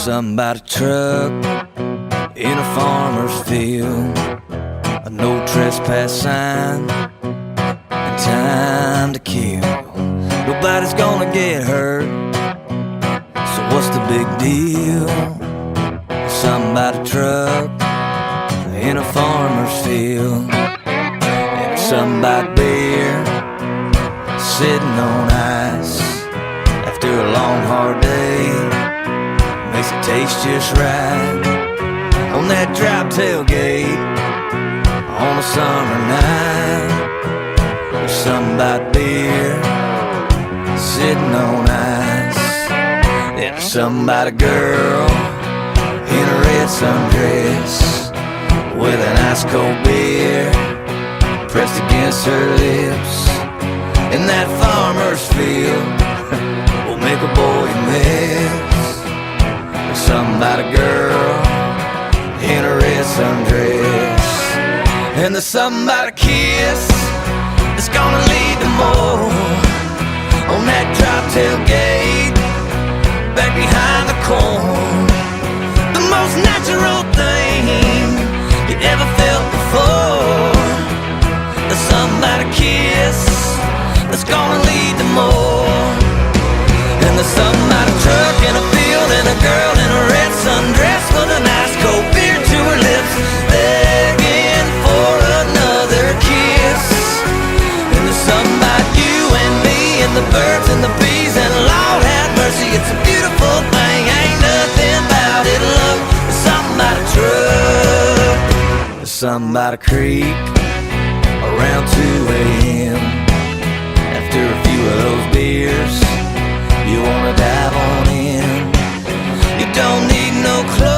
Somebody truck in a farmer's field, a no trespass sign, and time to kill. Nobody's gonna get hurt, so what's the big deal? Somebody truck in a farmer's field, and somebody beer sitting on ice after a long hard day makes it taste just right on that dry tailgate on a summer night. There's somebody beer sitting on ice, and there's somebody girl in a red sundress with an ice cold beer pressed against her lips. In that farmer's field will make a boy miss. There's somebody girl in a red sundress, and there's somebody kiss that's gonna lead to more on that drop tailgate back behind the corn. The most natural thing you ever felt before. There's somebody kiss that's gonna lead to more. And there's somebody truck in a field and a girl in a red sundress with an ice cold beer to her lips, begging for another kiss. And there's somebody, you and me and the birds and the bees, and Lord have mercy, it's a beautiful thing, ain't nothing about it, love. There's somebody truck, there's somebody creep around 2 a.m. after a few of those beers. You wanna dive on in, you don't need no clothes.